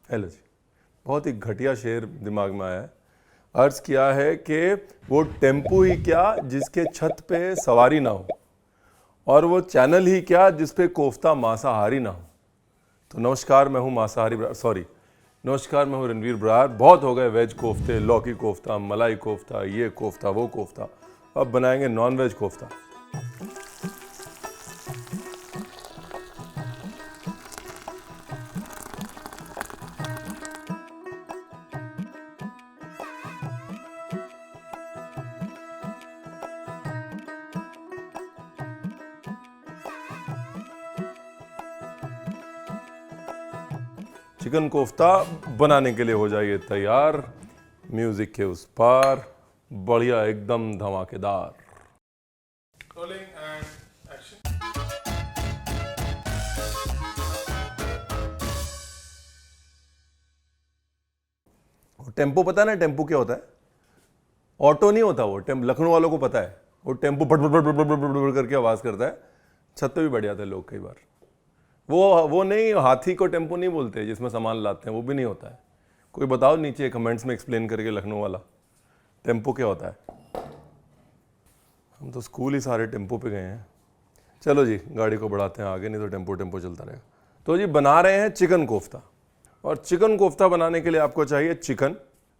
Hello जी, बहुत ही घटिया शेर दिमाग में आया है। अर्ज किया है कि वो टेम्पू ही क्या जिसके छत पे सवारी ना हो, और वो चैनल ही क्या जिस पे कोफ्ता मांसाहारी ना हो। तो नमस्कार, मैं हूँ मांसाहारी ब्रार, सॉरी नमस्कार, मैं हूँ रणवीर ब्रार। बहुत हो गए वेज कोफ्ते, लौकी कोफ्ता, मलाई कोफ्ता, ये कोफ्ता वो कोफ्ता, अब बनाएंगे non veg kofta. Chicken kofta बनाने के लिए हो जाइए तैयार। म्यूजिक के उस पार, बढ़िया एकदम धमाकेदार। टेम्पो पता है ना, टेम्पो क्या होता है? ऑटो नहीं होता वो। लखनऊ वालों को पता है, वो tempo but but but but but करके आवाज करता है। छत पे भी बैठ जाते हैं लोग कई बार। वो नहीं, हाथी को टेम्पो नहीं बोलते जिसमें सामान लाते हैं, वो भी नहीं होता है। कोई बताओ नीचे कमेंट्स में एक्सप्लेन करके लखनऊ वाला, टेम्पो क्या होता है। हम तो स्कूल ही सारे टेम्पो पे गए हैं। चलो जी, गाड़ी को बढ़ाते हैं आगे, नहीं तो टेम्पो टेम्पो चलता रहेगा। तो जी बना रहे हैं चिकन कोफ्ता, और चिकन कोफ्ता बनाने के लिए आपको चाहिए चिकन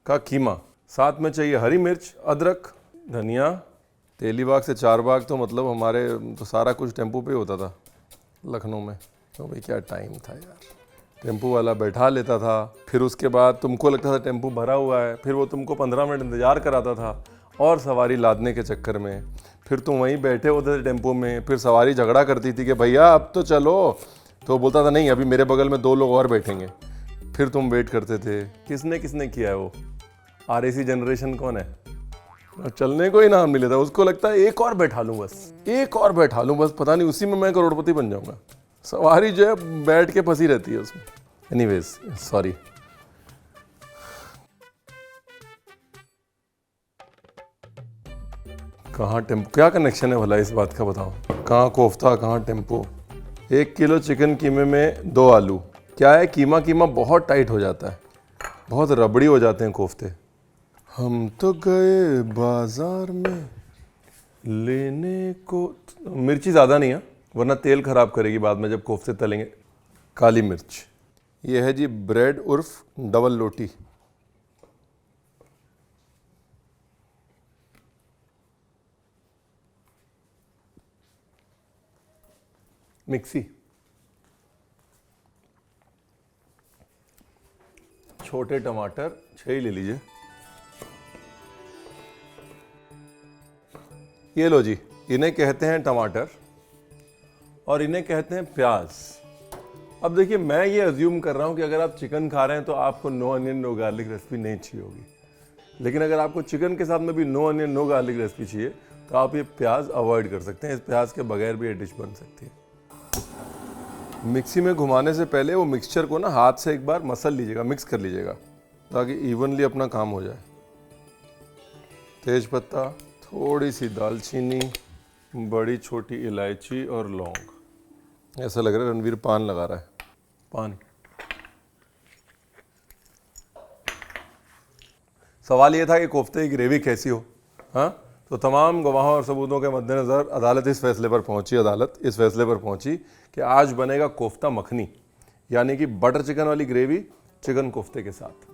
का कीमा, साथ में चाहिए हरी मिर्च, अदरक, धनिया। तेलीबाग से चारबाग तो मतलब हमारे तो सारा कुछ टेम्पो पे ही होता था लखनऊ में। तो भाई क्या टाइम था यार, टेम्पो वाला बैठा लेता था, फिर उसके बाद तुमको लगता था टेम्पो भरा हुआ है, फिर वो तुमको 15 मिनट इंतज़ार कराता था, और सवारी लादने के चक्कर में फिर तुम वहीं बैठे होते थे टेम्पो में। फिर सवारी झगड़ा करती थी कि भैया अब तो चलो, तो बोलता था नहीं, अभी मेरे बगल में 2 लोग और बैठेंगे। फिर तुम वेट करते थे। किसने किसने किया है वो? RAC जनरेशन कौन है? चलने को ही नाम नहीं लेता, उसको लगता है एक और बैठा लूँ बस, एक और बैठा लूँ बस, पता नहीं उसी में मैं करोड़पति बन जाऊंगा। सवारी जो है बैठ के फंसी रहती है उसमें। Anyways, sorry. कहाँ टेम्पो, क्या कनेक्शन है भला इस बात का बताओ? कहाँ कोफ्ता, कहाँ टेम्पो? 1 किलो चिकन कीमे में 2 आलू। क्या है, कीमा कीमा बहुत टाइट हो जाता है, बहुत रबड़ी हो जाते हैं कोफ्ते। हम तो गए बाजार में लेने को, मिर्ची ज़्यादा नहीं है वरना तेल खराब करेगी बाद में जब कोफ्ते तलेंगे। काली मिर्च। ये है जी ब्रेड उर्फ डबल रोटी। मिक्सी। छोटे टमाटर 6 ही ले लीजिए। ये लो जी, इन्हें कहते हैं टमाटर और इन्हें कहते हैं प्याज। अब देखिए, मैं ये अज्यूम कर रहा हूँ कि अगर आप चिकन खा रहे हैं तो आपको no onion no garlic recipe नहीं चाहिए होगी, लेकिन अगर आपको चिकन के साथ में भी no onion no garlic recipe चाहिए तो आप ये प्याज अवॉइड कर सकते हैं। इस प्याज के बगैर भी ये डिश बन सकती है। मिक्सी में घुमाने से पहले वो मिक्सचर को ना हाथ से एक बार मसल लीजिएगा, मिक्स कर लीजिएगा, ताकि इवनली अपना काम हो जाए। तेज पत्ता, थोड़ी सी दालचीनी, बड़ी छोटी इलायची और लौंग। ऐसा लग रहा है रणवीर पान लगा रहा है। पान। सवाल ये था कि कोफ्ते की ग्रेवी कैसी हो। हाँ, तो तमाम गवाहों और सबूतों के मद्देनज़र अदालत इस फैसले पर पहुंची कि आज बनेगा कोफ्ता मखनी, यानी कि बटर चिकन वाली ग्रेवी चिकन कोफ्ते के साथ।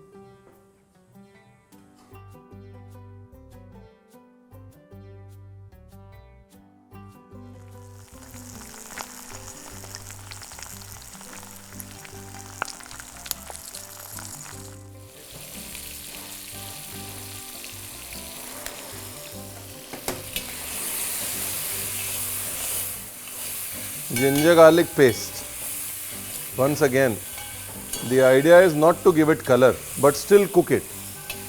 Ginger garlic paste. Once again, the idea is not to give it color, but still cook it.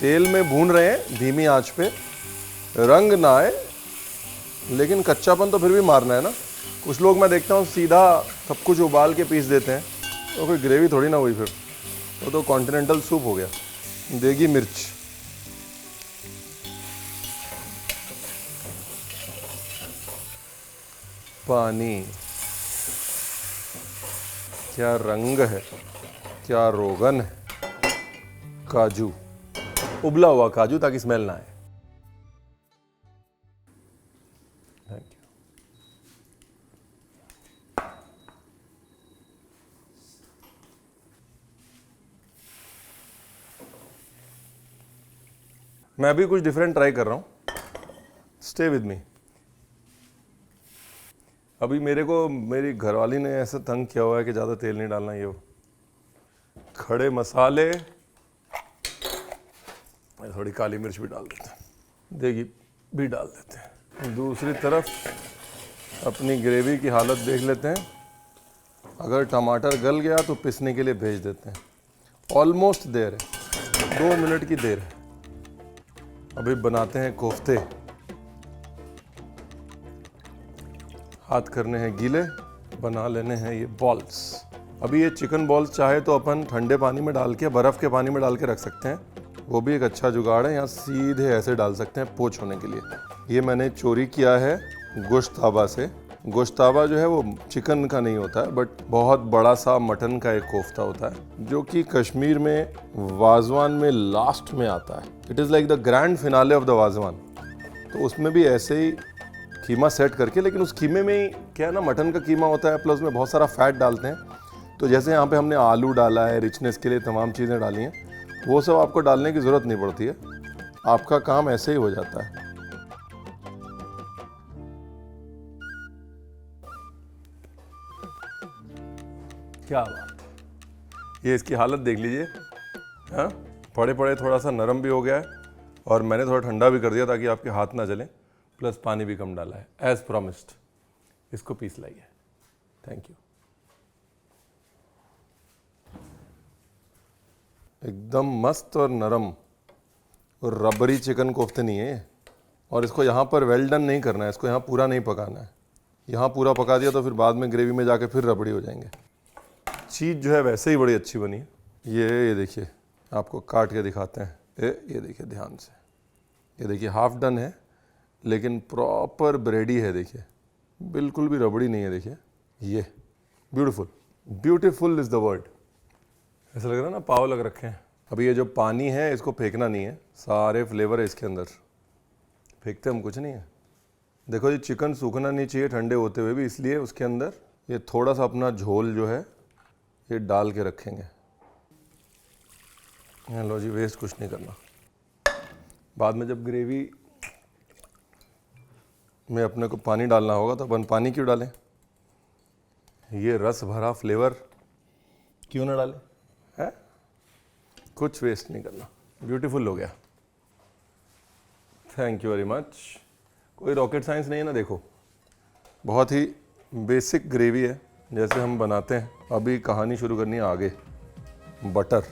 तेल में भून रहे हैं धीमी आंच पे, रंग ना आए, लेकिन कच्चापन तो फिर भी मारना है ना। कुछ लोग मैं देखता हूँ सीधा सब कुछ उबाल के पीस देते हैं, तो कोई ग्रेवी थोड़ी ना हुई, फिर वो तो कॉन्टिनेंटल सूप हो गया। देगी मिर्च, पानी। क्या रंग है, क्या रोगन है। काजू, उबला हुआ काजू ताकि स्मेल ना आए। Thank you. मैं भी कुछ डिफरेंट ट्राई कर रहा हूं, स्टे विद मी। अभी मेरे को मेरी घरवाली ने ऐसा तंग किया हुआ है कि ज़्यादा तेल नहीं डालना। ये खड़े मसाले, थोड़ी काली मिर्च भी डाल देते हैं, देगी भी डाल देते हैं। दूसरी तरफ अपनी ग्रेवी की हालत देख लेते हैं। अगर टमाटर गल गया तो पिसने के लिए भेज देते हैं। ऑलमोस्ट देर है, 2 मिनट की देर है। अभी बनाते हैं कोफ्ते। हाथ करने हैं गीले, बना लेने हैं ये बॉल्स। अभी ये चिकन बॉल्स चाहे तो अपन ठंडे पानी में डाल के, बर्फ़ के पानी में डाल के रख सकते हैं, वो भी एक अच्छा जुगाड़ है। या सीधे ऐसे डाल सकते हैं पोच होने के लिए। ये मैंने चोरी किया है गोश्ताबा से। गोश्ताबा जो है वो चिकन का नहीं होता है, बट बहुत बड़ा सा मटन का एक कोफ्ता होता है, जो कि कश्मीर में वाजवान में लास्ट में आता है। It is like the grand finale of the wazwan. तो उसमें भी ऐसे ही कीमा सेट करके, लेकिन उस कीमे में ही क्या है ना, मटन का कीमा होता है, प्लस में बहुत सारा फैट डालते हैं। तो जैसे यहाँ पे हमने आलू डाला है, रिचनेस के लिए तमाम चीज़ें डाली हैं, वो सब आपको डालने की ज़रूरत नहीं पड़ती है, आपका काम ऐसे ही हो जाता है। क्या बात, ये इसकी हालत देख लीजिए। हाँ, पड़े पड़े थोड़ा सा नरम भी हो गया है, और मैंने थोड़ा ठंडा भी कर दिया ताकि आपके हाथ ना जलें, प्लस पानी भी कम डाला है एज प्रॉमिस्ड। इसको पीस लाइए। Thank you. एकदम मस्त और नरम और रबरी चिकन कोफ्ते नहीं है। और इसको यहाँ पर वेल डन नहीं करना है, इसको यहाँ पूरा नहीं पकाना है। यहाँ पूरा पका दिया तो फिर बाद में ग्रेवी में जाके फिर रबड़ी हो जाएंगे। चीज़ जो है वैसे ही बड़ी अच्छी बनी है। ये देखिए, आपको काट के दिखाते हैं। ये देखिए ध्यान से, ये देखिए हाफ डन है, लेकिन प्रॉपर ब्रेडी है। देखिए बिल्कुल भी रबड़ी नहीं है। देखिए ये beautiful, beautiful is the word. ऐसा लग रहा है ना पाव लग रखे हैं। अभी ये जो पानी है इसको फेंकना नहीं है, सारे फ्लेवर है इसके अंदर, फेंकते हम कुछ नहीं है। देखो ये चिकन सूखना नहीं चाहिए ठंडे होते हुए भी, इसलिए उसके अंदर ये थोड़ा सा अपना झोल जो है ये डाल के रखेंगे। लो जी, वेस्ट कुछ नहीं करना। बाद में जब ग्रेवी में अपने को पानी डालना होगा तो अपन पानी क्यों डालें, ये रस भरा फ्लेवर क्यों ना डालें, है? कुछ वेस्ट नहीं करना। ब्यूटीफुल हो गया। Thank you very much. कोई रॉकेट साइंस नहीं है ना। देखो बहुत ही बेसिक ग्रेवी है जैसे हम बनाते हैं। अभी कहानी शुरू करनी है आगे। बटर,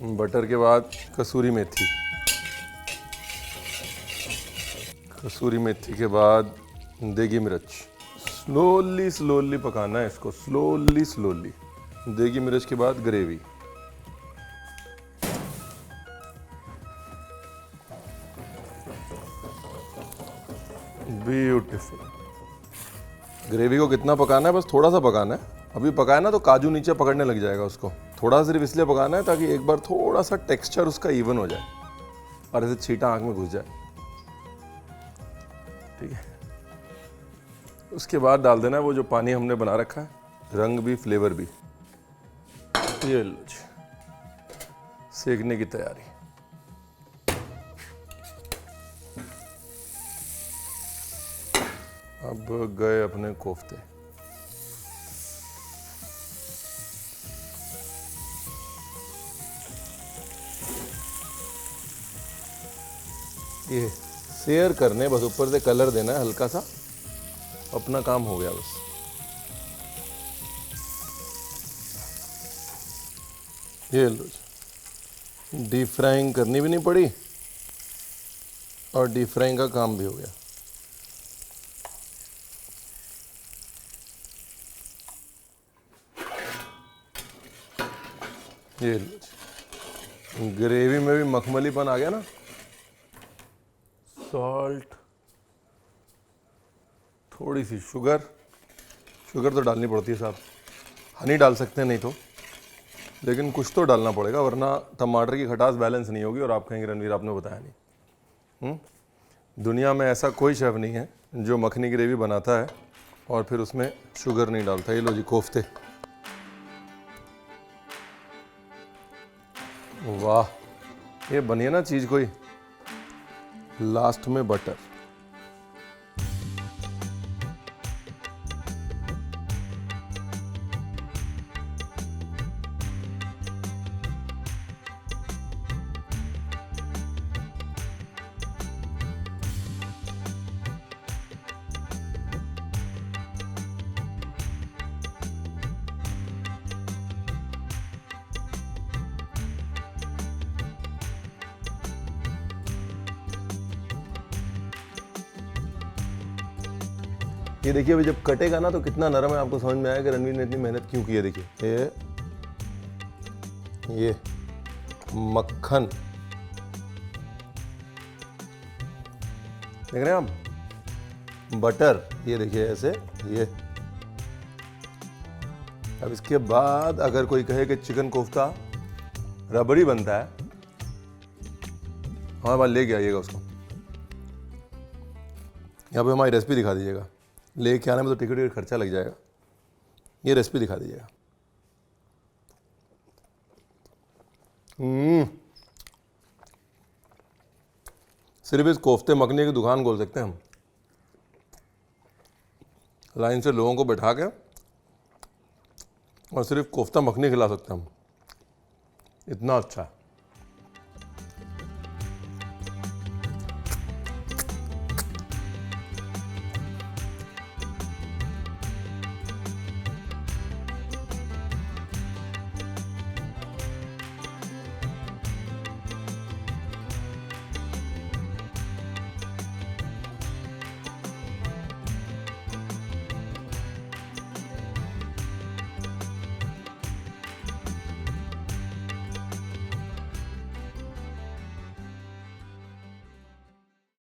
बटर के बाद कसूरी मेथी, कसूरी मेथी के बाद देगी मिर्च। स्लोली स्लोली पकाना है इसको, स्लोली स्लोली। देगी मिर्च के बाद ग्रेवी। ब्यूटीफुल। ग्रेवी को कितना पकाना है, बस थोड़ा सा पकाना है। अभी पकाया ना तो काजू नीचे पकड़ने लग जाएगा उसको। थोड़ा सिर्फ इसलिए पकाना है ताकि एक बार थोड़ा सा टेक्सचर उसका इवन हो जाए और ऐसे छींटा आंख में घुस जाए। ठीक है, उसके बाद डाल देना है वो जो पानी हमने बना रखा है, रंग भी फ्लेवर भी। ये लो जी, सेकने की तैयारी। अब गए अपने कोफ्ते। ये शेयर करने, बस ऊपर से कलर देना है हल्का सा, अपना काम हो गया बस। ये लो, डीप फ्राइंग करनी भी नहीं पड़ी और डीप फ्राइंग का काम भी हो गया। ये लो, ग्रेवी में भी मखमलीपन आ गया ना। सॉल्ट, थोड़ी सी शुगर, शुगर तो डालनी पड़ती है साहब, हनी डाल सकते हैं नहीं तो। लेकिन कुछ तो डालना पड़ेगा, वरना टमाटर की खटास बैलेंस नहीं होगी और आप कहेंगे रणवीर आपने बताया नहीं। दुनिया में ऐसा कोई शेफ नहीं है जो मखनी ग्रेवी बनाता है और फिर उसमें शुगर नहीं डालता। ये लो जी कोफ्ते, वाह, ये बनी है ना चीज़ कोई। लास्ट में बटर, ये देखिए अभी जब कटेगा ना तो कितना नरम है, आपको समझ में आएगा कि रणवीर ने इतनी मेहनत क्यों की है। देखिए ये मक्खन देख रहे हैं आप, बटर, ये देखिए ऐसे। ये अब इसके बाद अगर कोई कहे कि चिकन कोफ्ता रबड़ी बनता है, हमारे पास लेके आइएगा उसको। यहाँ पे हमारी रेसिपी दिखा दीजिएगा। लेके आने में तो टिकट का खर्चा लग जाएगा, ये रेसिपी दिखा दीजिएगा। सिर्फ इस कोफ्ते मखनी की दुकान खोल सकते हैं हम, लाइन से लोगों को बैठा के, और सिर्फ कोफ्ता मखनी खिला सकते हैं हम, इतना अच्छा है।